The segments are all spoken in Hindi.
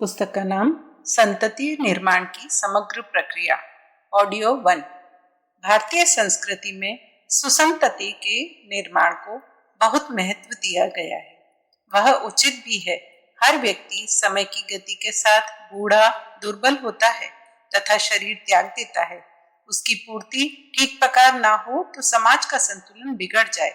पुस्तक का नाम संतति निर्माण की समग्र प्रक्रिया। ऑडियो 1। भारतीय संस्कृति में सुसंतति के निर्माण को बहुत महत्व दिया गया है। वह उचित भी है। हर व्यक्ति समय की गति के साथ बूढ़ा दुर्बल होता है तथा शरीर त्याग देता है। उसकी पूर्ति ठीक प्रकार ना हो तो समाज का संतुलन बिगड़ जाए,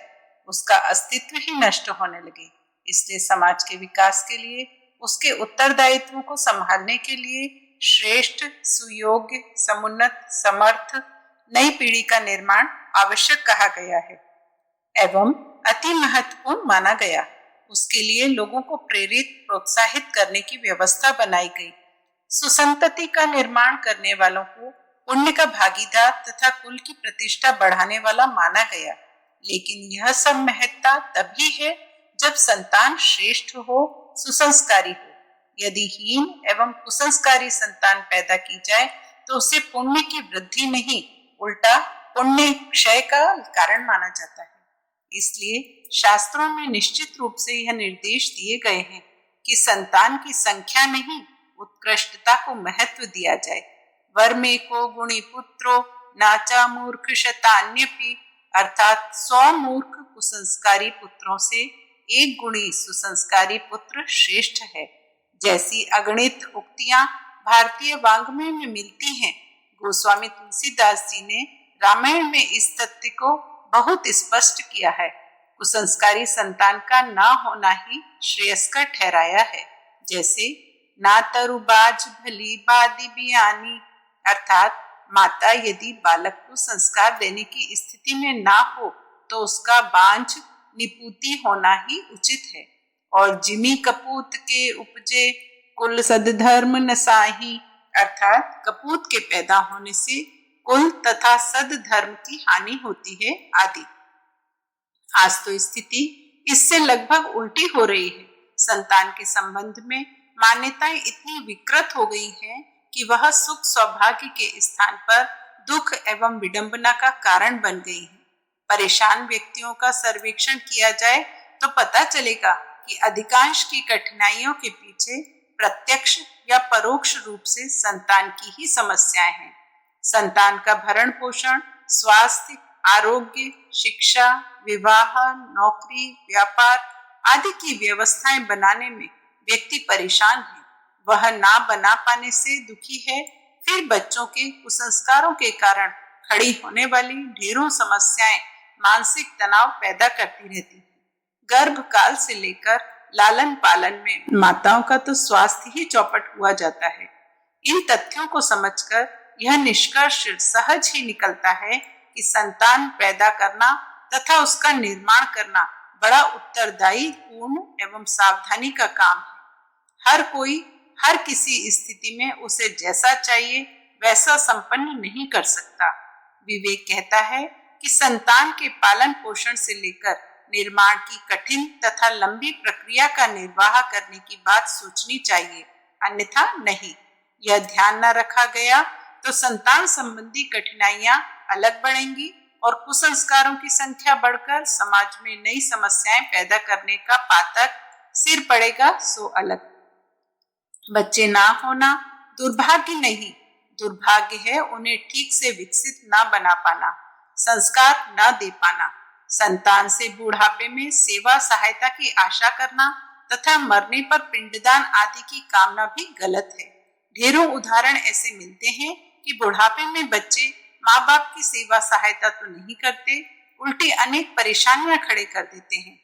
उसका अस्तित्व ही नष्ट होने लगे। इसलिए समाज के विकास के लिए, उसके उत्तरदायित्वों को संभालने के लिए श्रेष्ठ, सुयोग्य, समुन्नत, समर्थ नई पीढ़ी का निर्माण आवश्यक कहा गया है एवं अति महत्वपूर्ण माना गया। उसके लिए लोगों को प्रेरित, प्रोत्साहित करने की व्यवस्था बनाई गई। सुसंतति का निर्माण करने वालों को पुण्य का भागीदार तथा कुल की प्रतिष्ठा बढ़ाने वाला माना गया। लेकिन यह सब महत्ता तभी है जब संतान श्रेष्ठ हो, सुसंस्कारी हो। यदि हीन एवं कुसंस्कारी संतान पैदा की जाए तो उसे पुण्य की वृद्धि नहीं, उल्टा पुण्य क्षय का कारण माना जाता है। इसलिए शास्त्रों में निश्चित रूप से यह निर्देश दिए गए हैं कि संतान की संख्या नहीं, उत्कृष्टता को महत्व दिया जाए। वर्मेको गुणी पुत्रो नाचा मूर्ख शतान्यपि, अर्थात 100 मूर्ख कुसंस्कारी पुत्रों से एक गुणी सुसंस्कारी पुत्र श्रेष्ठ है। जैसी अगणित उक्तियां भारतीय वाङ्मय में मिलती हैं, गोस्वामी तुलसीदास जी ने रामायण में इस तथ्य को बहुत स्पष्ट किया है। कुसंस्कारी संतान का ना होना ही श्रेयस्कर ठहराया है। जैसे ना तरुबाज भली बादी बियानी, अर्थात माता यदि बालक को संस्कार देने की स्थिति में ना हो तो उसका बांझ निपूती होना ही उचित है। और जिमी कपूत के उपजे कुल सदधर्म नसाही, अर्थात कपूत के पैदा होने से कुल तथा सदधर्म की हानि होती है आदि। आज तो स्थिति इससे लगभग उल्टी हो रही है। संतान के संबंध में मान्यताएं इतनी विकृत हो गई हैं कि वह सुख सौभाग्य के स्थान पर दुख एवं विडंबना का कारण बन गई है। परेशान व्यक्तियों का सर्वेक्षण किया जाए तो पता चलेगा कि अधिकांश की कठिनाइयों के पीछे प्रत्यक्ष या परोक्ष रूप से संतान की ही समस्याएं हैं। संतान का भरण पोषण, स्वास्थ्य, आरोग्य, शिक्षा, विवाह, नौकरी, व्यापार आदि की व्यवस्थाएं बनाने में व्यक्ति परेशान है। वह ना बना पाने से दुखी है। फिर बच्चों के कुसंस्कारों के कारण खड़ी होने वाली ढेरों समस्याएं मानसिक तनाव पैदा करती रहती है। गर्भकाल से लेकर लालन पालन में माताओं का तो स्वास्थ्य ही चौपट हुआ जाता है। इन तथ्यों को समझकर यह निष्कर्ष सहज ही निकलता है कि संतान पैदा करना तथा उसका निर्माण करना बड़ा उत्तरदायी, पूर्ण एवं सावधानी का काम है। हर कोई हर किसी स्थिति में उसे जैसा चाहिए वैसा संपन्न नहीं कर सकता। विवेक कहता है कि संतान के पालन पोषण से लेकर निर्माण की कठिन तथा लंबी प्रक्रिया का निर्वाह करने की बात सोचनी चाहिए, अन्यथा नहीं। यह ध्यान न रखा गया तो संतान संबंधी कठिनाइयां अलग बढ़ेंगी और कुसंस्कारों की संख्या बढ़कर समाज में नई समस्याएं पैदा करने का पातक सिर पड़ेगा सो अलग। बच्चे ना होना दुर्भाग्य नहीं, दुर्भाग्य है उन्हें ठीक से विकसित ना बना पाना, संस्कार न दे पाना। संतान से बुढ़ापे में सेवा सहायता की आशा करना तथा मरने पर पिंडदान आदि की कामना भी गलत है। ढेरों उदाहरण ऐसे मिलते हैं कि बुढ़ापे में बच्चे माँ बाप की सेवा सहायता तो नहीं करते, उल्टी अनेक परेशानियां खड़े कर देते हैं।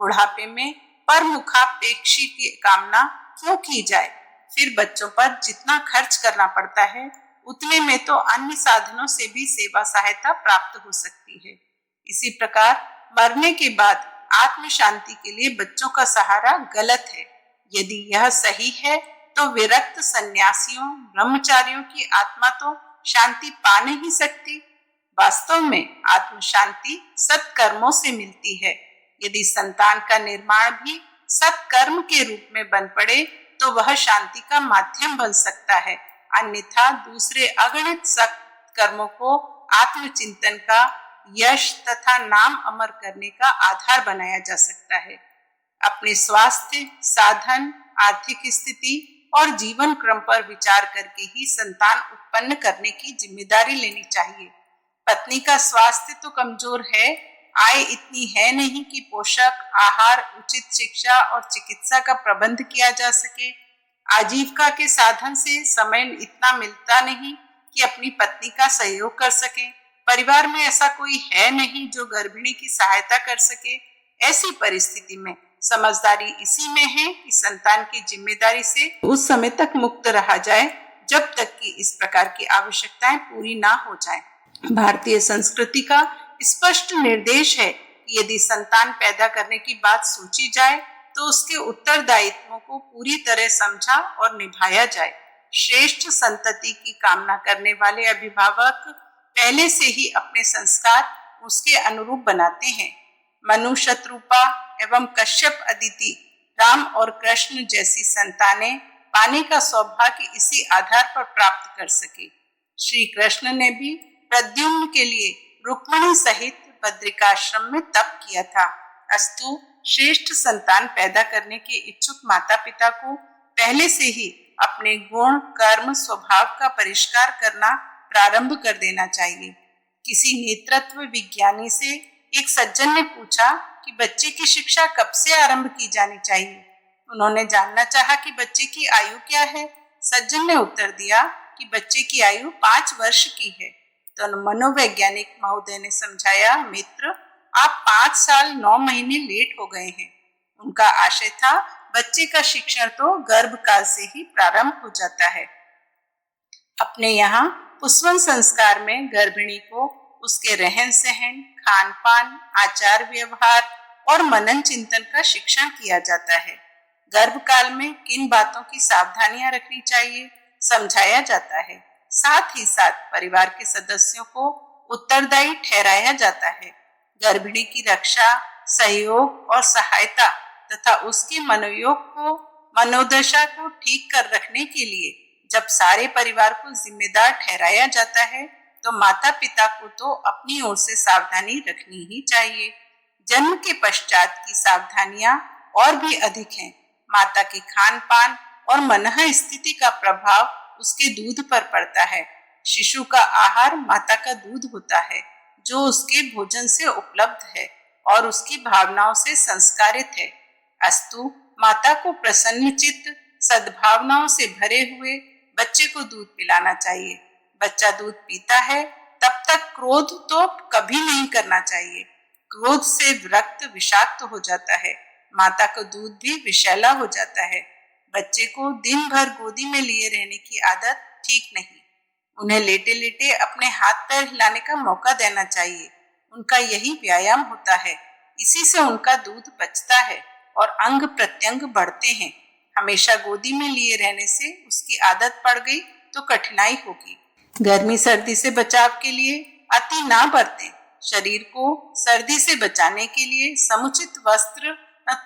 बुढ़ापे में परमुखापेक्षी की कामना क्यों की जाए? फिर बच्चों पर जितना खर्च करना पड़ता है उतने में तो अन्य साधनों से भी सेवा सहायता प्राप्त हो सकती है। इसी प्रकार मरने के बाद आत्म शांति के लिए बच्चों का सहारा गलत है। यदि यह सही है तो विरक्त सन्यासियों, ब्रह्मचारियों की आत्मा तो शांति पा नहीं सकती। वास्तव में आत्म शांति सत्कर्मों से मिलती है। यदि संतान का निर्माण भी सत्कर्म के रूप में बन पड़े तो वह शांति का माध्यम बन सकता है, अन्यथा दूसरे अगणित सत्कर्मों को आत्मचिंतन का यश तथा नाम अमर करने का आधार बनाया जा सकता है। अपने स्वास्थ्य, साधन, आर्थिक स्थिति और जीवन क्रम पर विचार करके ही संतान उत्पन्न करने की जिम्मेदारी लेनी चाहिए। पत्नी का स्वास्थ्य तो कमजोर है, आय इतनी है नहीं कि पोषक आहार, उचित शिक्षा और चिकित्सा का प्रबंध किया जा सके। आजीविका के साधन से समय इतना मिलता नहीं कि अपनी पत्नी का सहयोग कर सके। परिवार में ऐसा कोई है नहीं जो गर्भिणी की सहायता कर सके। ऐसी परिस्थिति में समझदारी इसी में है कि संतान की जिम्मेदारी से उस समय तक मुक्त रहा जाए जब तक कि इस प्रकार की आवश्यकताएं पूरी ना हो जाएं। भारतीय संस्कृति का स्पष्ट निर्देश है कि यदि संतान पैदा करने की बात सोची जाए तो उसके उत्तरदायित्वों को पूरी तरह समझा और निभाया जाए। श्रेष्ठ संतति की कामना करने वाले अभिभावक पहले से ही अपने संस्कार उसके अनुरूप बनाते हैं। मनु, शत्रुपा एवं कश्यप, अदिति, राम और कृष्ण जैसी संतानें पाने का सौभाग्य इसी आधार पर प्राप्त कर सके। श्री कृष्ण ने भी प्रद्युम्न के लिए रुक्मिणी सहित बद्रिकाश्रम में तप किया था। अस्तु, श्रेष्ठ संतान पैदा करने के इच्छुक माता पिता को पहले से ही अपने गुण, कर्म, स्वभाव का परिष्कार करना प्रारंभ कर देना चाहिए। किसी नेतृत्व विज्ञानी से एक सज्जन ने पूछा कि बच्चे की शिक्षा कब से आरंभ की जानी चाहिए। उन्होंने जानना चाहा कि बच्चे की आयु क्या है। सज्जन ने उत्तर दिया कि बच्चे की आयु 5 वर्ष की है। तो मनोवैज्ञानिक महोदय ने समझाया, मित्र, आप 5 साल 9 महीने लेट हो गए हैं। उनका आशय था बच्चे का शिक्षण तो गर्भकाल से ही प्रारंभ हो जाता है। अपने यहाँ पुष्पन संस्कार में गर्भिणी को उसके रहन सहन, खान पान, आचार व्यवहार और मनन चिंतन का शिक्षण किया जाता है। गर्भकाल में किन बातों की सावधानियां रखनी चाहिए समझाया जाता है। साथ ही साथ परिवार के सदस्यों को उत्तरदायी ठहराया जाता है। गर्भिणी की रक्षा, सहयोग और सहायता तथा उसकी मनोदशा को ठीक कर रखने के लिए जब सारे परिवार को जिम्मेदार ठहराया जाता है तो माता पिता को तो अपनी ओर से सावधानी रखनी ही चाहिए। जन्म के पश्चात की सावधानियां और भी अधिक हैं। माता के खान पान और मनः स्थिति का प्रभाव उसके दूध पर पड़ता है। शिशु का आहार माता का दूध होता है जो उसके भोजन से उपलब्ध है और उसकी भावनाओं से संस्कारित है। अस्तु, माता को प्रसन्नचित्त सद्भावनाओं से भरे हुए बच्चे को दूध पिलाना चाहिए। बच्चा दूध पीता है तब तक क्रोध तो कभी नहीं करना चाहिए। क्रोध से रक्त विषाक्त हो जाता है। माता का दूध भी विषैला हो जाता है। बच्चे को दिन भर गोदी में लिए रहने की आदत ठीक नहीं। उन्हें लेटे लेटे अपने हाथ पैर हिलाने का मौका देना चाहिए। उनका यही व्यायाम होता है। इसी से उनका दूध पचता है और अंग प्रत्यंग बढ़ते हैं। हमेशा गोदी में लिए रहने से उसकी आदत पड़ गई तो कठिनाई होगी। गर्मी सर्दी से बचाव के लिए अति ना बरतें। शरीर को सर्दी से बचाने के लिए समुचित वस्त्र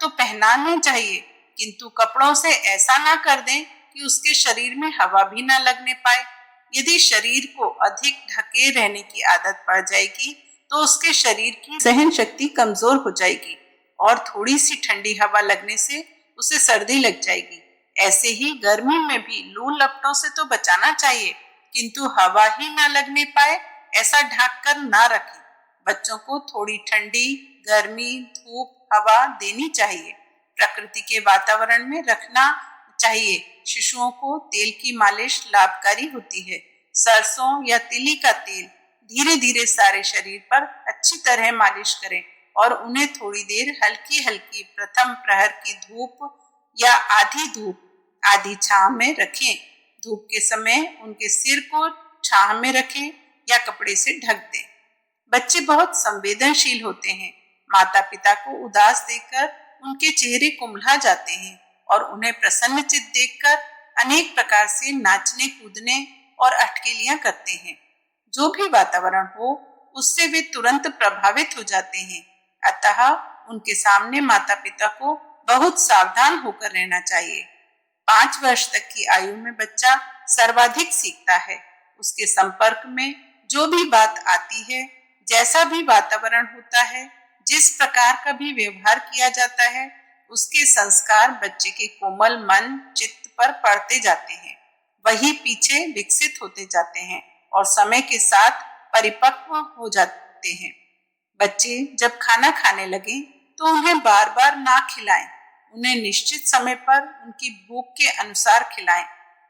तो पहनाने चाहिए, किंतु कपड़ों से ऐसा ना कर दें कि उसके शरीर में हवा भी ना लगने पाए। यदि शरीर को अधिक ढके रहने की आदत पड़ जाएगी तो उसके शरीर की सहन शक्ति कमजोर हो जाएगी और थोड़ी सी ठंडी हवा लगने से उसे सर्दी लग जाएगी। ऐसे ही गर्मी में भी लू लपटों से तो बचाना चाहिए, किंतु हवा ही ना लगने पाए ऐसा ढक कर ना रखें। बच्चों को थोड़ी ठंडी, गर्मी, धूप, हवा देनी चाहिए। प्रकृति के वातावरण में रखना चाहिए। शिशुओं को तेल की मालिश लाभकारी होती है। सरसों या तिली का तेल धीरे धीरे सारे शरीर पर अच्छी तरह मालिश करें और उन्हें थोड़ी देर हल्की हल्की प्रथम प्रहर की धूप या आधी धूप आधी छांव में रखें। धूप के समय उनके सिर को छांव में रखें या कपड़े से ढक दें। बच्चे बहुत संवेदनशील होते हैं। माता पिता को उदास देखकर उनके चेहरे कुम्हला जाते हैं और उन्हें प्रसन्नचित्त देखकर अनेक प्रकार से नाचने कूदने और अटकेलियां करते हैं। जो भी वातावरण हो उससे वे तुरंत प्रभावित हो जाते हैं। अतः उनके सामने माता पिता को बहुत सावधान होकर रहना चाहिए। 5 वर्ष तक की आयु में बच्चा सर्वाधिक सीखता है। उसके संपर्क में जो भी बात आती है, जैसा भी वातावरण होता है, जिस प्रकार का भी व्यवहार किया जाता है, उसके संस्कार बच्चे के कोमल मन चित्त पर पड़ते जाते हैं, वही पीछे विकसित होते जाते हैं और समय के साथ परिपक्व हो जाते हैं। बच्चे जब खाना खाने लगे तो उन्हें बार बार ना खिलाएं, उन्हें निश्चित समय पर उनकी भूख के अनुसार खिलाएं।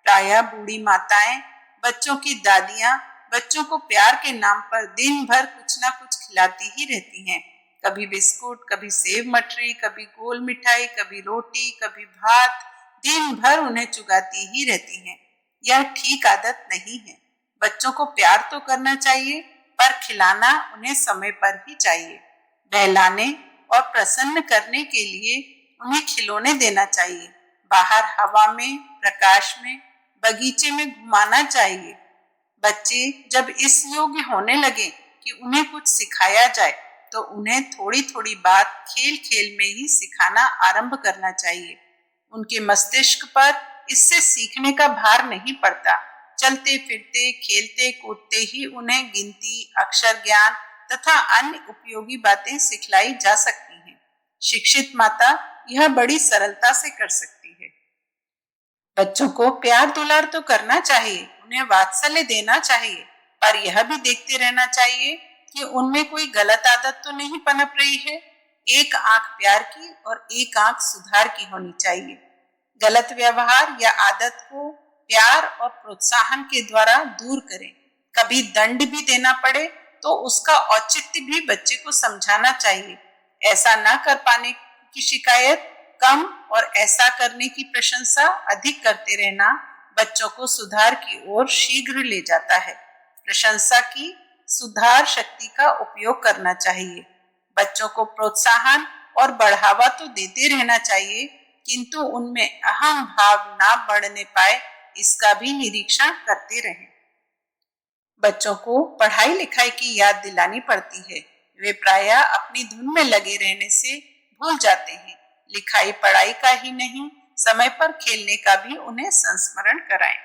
प्रायः बूढ़ी माताएं, बच्चों की दादियां बच्चों को प्यार के नाम पर दिन भर कुछ ना कुछ खिलाती ही रहती हैं। कभी बिस्कुट, कभी सेव मठरी, कभी गोल मिठाई, कभी रोटी, कभी भात, दिन भर उन्हें चुगाती ही रहती हैं। यह ठीक आदत नहीं है। बच्चों को प्यार तो करना चाहिए, पर खिलाना उन्हें समय पर ही चाहिए। बहलाने और प्रसन्न करने के लिए उन्हें खिलौने देना चाहिए। बाहर हवा में, प्रकाश में, बगीचे में घुमाना चाहिए। बच्चे जब इस योग्य होने लगे कि उन्हें कुछ सिखाया जाए, तो उन्हें थोड़ी थोड़ी बात खेल खेल में ही सिखाना आरंभ करना चाहिए। उनके मस्तिष्क पर इससे सीखने का भार नहीं पड़ता। चलते फिरते, खेलते कूदते ही उन्हें गिनती, अक्षर ज्ञान तथा अन्य उपयोगी बातें सिखलाई जा सकती हैं। शिक्षित माता यह बड़ी सरलता से कर सकती है। बच्चों को प्यार दुलार तो करना चाहिए, उन्हें वात्सल्य देना चाहिए, पर यह भी देखते रहना चाहिए कि उनमें कोई गलत आदत तो नहीं पनप रही है। एक आंख प्यार की और एक आंख सुधार की होनी चाहिए। गलत व्यवहार या आदत को प्यार और प्रोत्साहन के द्वारा दूर करें। कभी दंड भी देना पड़े तो उसका औचित्य भी बच्चे को समझाना चाहिए। ऐसा न कर पाने की शिकायत कम और ऐसा करने की प्रशंसा अधिक करते रहना बच्चों को सुधार की ओर शीघ्र ले जाता है। प्रशंसा की सुधार शक्ति का उपयोग करना चाहिए। बच्चों को प्रोत्साहन और बढ़ावा तो देते रहना चाहिए, किंतु उनमें अहम भाव ना बढ़ने पाए, इसका भी निरीक्षण करते रहें। बच्चों को पढ़ाई लिखाई की याद दिलानी पड़ती है। वे प्रायः अपनी धुन में लगे रहने से भूल जाते हैं। लिखाई पढ़ाई का ही नहीं, समय पर खेलने का भी उन्हें संस्मरण कराएं।